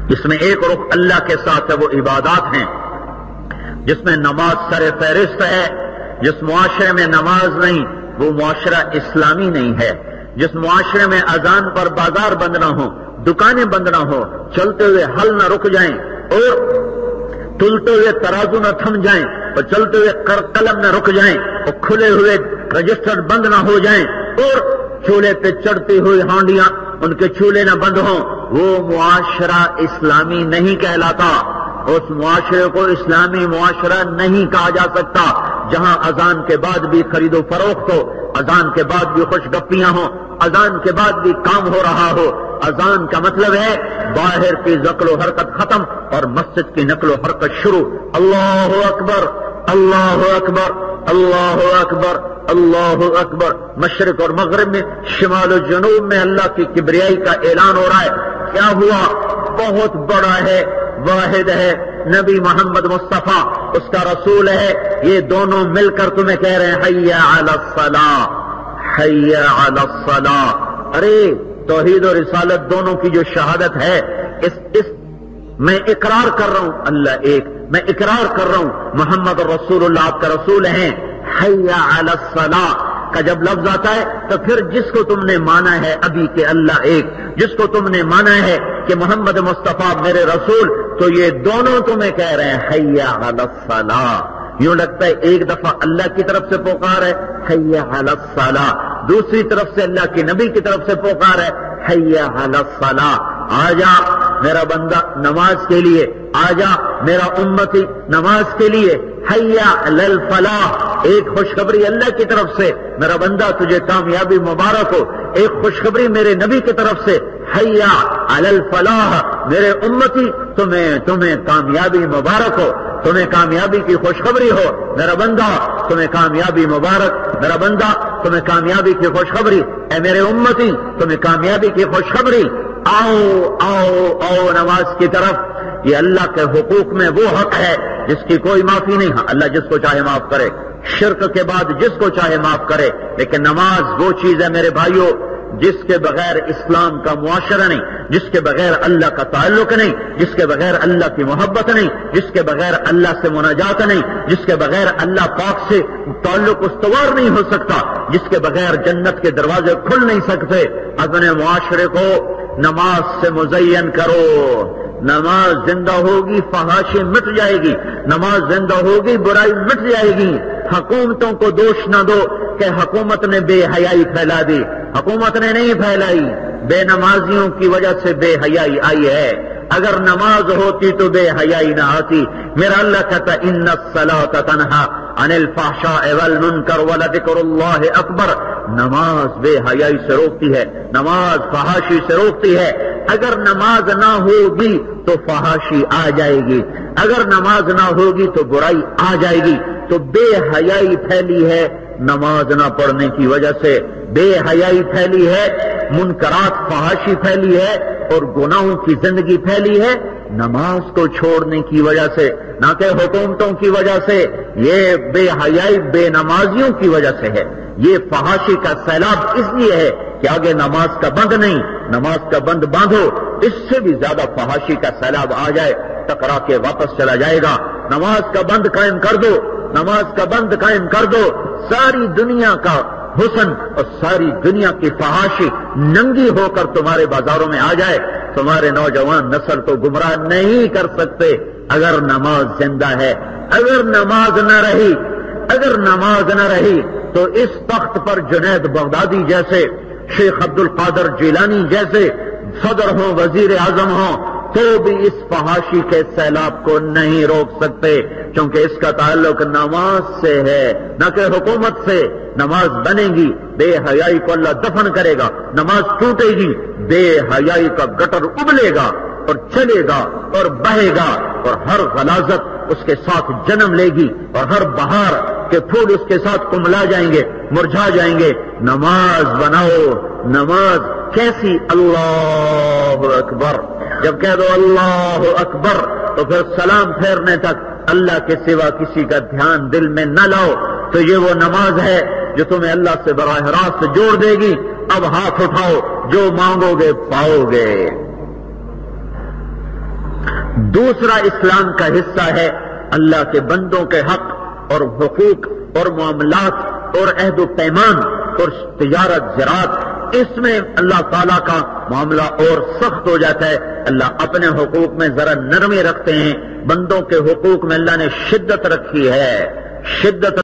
جس میں ایک رخ اللہ کے ساتھ ہے وہ عبادات ہیں، جس میں نماز سر فہرست ہے۔ جس معاشرے میں نماز نہیں وہ معاشرہ اسلامی نہیں ہے۔ جس معاشرے میں اذان پر بازار بند نہ ہو، دکانیں بند نہ ہو، چلتے ہوئے ہل نہ رک جائیں اور تلتے ہوئے ترازو نہ تھم جائیں اور چلتے ہوئے قلم نہ رک جائیں اور کھلے ہوئے رجسٹر بند نہ ہو جائیں اور چولہے پہ چڑھتی ہوئی ہانڈیاں ان کے چولہے نہ بند ہوں، وہ معاشرہ اسلامی نہیں کہلاتا۔ اس معاشرے کو اسلامی معاشرہ نہیں کہا جا سکتا جہاں اذان کے بعد بھی خرید و فروخت ہو، اذان کے بعد بھی خوش گپیاں ہوں، اذان کے بعد بھی کام ہو رہا ہو۔ اذان کا مطلب ہے باہر کی نقل و حرکت ختم اور مسجد کی نقل و حرکت شروع۔ اللہ اکبر، اللہ اکبر، اللہ اکبر، اللہ اکبر۔ مشرق اور مغرب میں، شمال و جنوب میں اللہ کی کبریائی کا اعلان ہو رہا ہے۔ کیا ہوا؟ بہت بڑا ہے، واحد ہے، نبی محمد مصطفیٰ اس کا رسول ہے، یہ دونوں مل کر تمہیں کہہ رہے ہیں حی علی الصلاۃ، حی علی الصلاۃ۔ ارے توحید اور رسالت دونوں کی جو شہادت ہے، اس میں اقرار کر رہا ہوں اللہ ایک، میں اقرار کر رہا ہوں محمد رسول اللہ آپ کا رسول ہیں۔ حی علی الصلاۃ کا جب لفظ آتا ہے تو پھر جس کو تم نے مانا ہے ابھی کہ اللہ ایک، جس کو تم نے مانا ہے کہ محمد مصطفیٰ میرے رسول، تو یہ دونوں تمہیں کہہ رہے ہیں حی علی الصلاۃ۔ یوں لگتا ہے ایک دفعہ اللہ کی طرف سے پکار ہے حی علی الصلاۃ، دوسری طرف سے اللہ کے نبی کی طرف سے پکار ہے حی علی الصلاۃ۔ آجا میرا بندہ نماز کے لیے، آجا میرا امتی نماز کے لیے، حی علی الفلاح۔ ایک خوشخبری اللہ کی طرف سے، میرا بندہ تجھے کامیابی مبارک ہو۔ ایک خوشخبری میرے نبی کی طرف سے، حی علی الفلاح، میرے امتی تمہیں کامیابی مبارک ہو، تمہیں کامیابی کی خوشخبری ہو۔ میرا بندہ تمہیں کامیابی مبارک، میرا بندہ تمہیں کامیابی کی خوشخبری، اے میرے امتی تمہیں کامیابی کی خوشخبری۔ آؤ آؤ آؤ نماز کی طرف۔ یہ اللہ کے حقوق میں وہ حق ہے جس کی کوئی معافی نہیں۔ ہاں اللہ جس کو چاہے معاف کرے، شرک کے بعد جس کو چاہے معاف کرے، لیکن نماز وہ چیز ہے میرے بھائیوں جس کے بغیر اسلام کا معاشرہ نہیں، جس کے بغیر اللہ کا تعلق نہیں، جس کے بغیر اللہ کی محبت نہیں، جس کے بغیر اللہ سے مناجات نہیں، جس کے بغیر اللہ پاک سے تعلق استوار نہیں ہو سکتا، جس کے بغیر جنت کے دروازے کھل نہیں سکتے۔ اپنے معاشرے کو نماز سے مزین کرو۔ نماز زندہ ہوگی فحاشی مٹ جائے گی، نماز زندہ ہوگی برائی مٹ جائے گی۔ حکومتوں کو دوش نہ دو کہ حکومت نے بے حیائی پھیلا دی، حکومت نے نہیں پھیلائی، بے نمازیوں کی وجہ سے بے حیائی آئی ہے۔ اگر نماز ہوتی تو بے حیائی نہ آتی۔ میرا اللہ کہتا ان الصلاۃ تنہی عن الفحشاء والمنکر ولذکر اللہ اکبر۔ نماز بے حیائی سے روکتی ہے، نماز فحاشی سے روکتی ہے۔ اگر نماز نہ ہوگی تو فحاشی آ جائے گی، اگر نماز نہ ہوگی تو برائی آ جائے گی۔ تو بے حیائی پھیلی ہے نماز نہ پڑھنے کی وجہ سے، بے حیائی پھیلی ہے، منکرات فحاشی پھیلی ہے اور گناہوں کی زندگی پھیلی ہے نماز کو چھوڑنے کی وجہ سے، نہ کہ حکومتوں کی وجہ سے۔ یہ بے حیائی بے نمازیوں کی وجہ سے ہے۔ یہ فحاشی کا سیلاب اس لیے ہے کہ آگے نماز کا بند نہیں، نماز کا بند باندھو، اس سے بھی زیادہ فحاشی کا سیلاب آ جائے ٹکرا کے واپس چلا جائے گا۔ نماز کا بند قائم کر دو، نماز کا بند قائم کر دو، ساری دنیا کا حسن اور ساری دنیا کی فحاشی ننگی ہو کر تمہارے بازاروں میں آ جائے۔ تمہارے نوجوان نسل کو گمراہ نہیں کر سکتے اگر نماز زندہ ہے۔ اگر نماز نہ رہی، اگر نماز نہ رہی تو اس تخت پر جنید بغدادی جیسے، شیخ عبد القادر جیلانی جیسے صدر ہوں، وزیر اعظم ہوں، تو بھی اس فحاشی کے سیلاب کو نہیں روک سکتے، کیونکہ اس کا تعلق نماز سے ہے نہ کہ حکومت سے۔ نماز بنے گی، بے حیائی کو اللہ دفن کرے گا، نماز ٹوٹے گی، بے حیائی کا گٹر ابلے گا اور چلے گا اور بہے گا اور ہر غلاظت اس کے ساتھ جنم لے گی اور ہر بہار کے پھول اس کے ساتھ کملا جائیں گے، مرجھا جائیں گے۔ نماز بناؤ۔ نماز کیسی؟ اللہ اکبر۔ جب کہہ دو اللہ اکبر تو پھر سلام پھیرنے تک اللہ کے سوا کسی کا دھیان دل میں نہ لاؤ، تو یہ وہ نماز ہے جو تمہیں اللہ سے براہ راست جوڑ دے گی۔ اب ہاتھ اٹھاؤ، جو مانگو گے پاؤ گے۔ دوسرا اسلام کا حصہ ہے اللہ کے بندوں کے حق اور حقوق اور معاملات اور عہد و پیمان اور تجارت زراعت، اس میں اللہ تعالیٰ کا معاملہ اور سخت ہو جاتا ہے۔ اللہ اپنے حقوق میں ذرا نرمی رکھتے ہیں، بندوں کے حقوق میں اللہ نے شدت رکھی ہے، شدت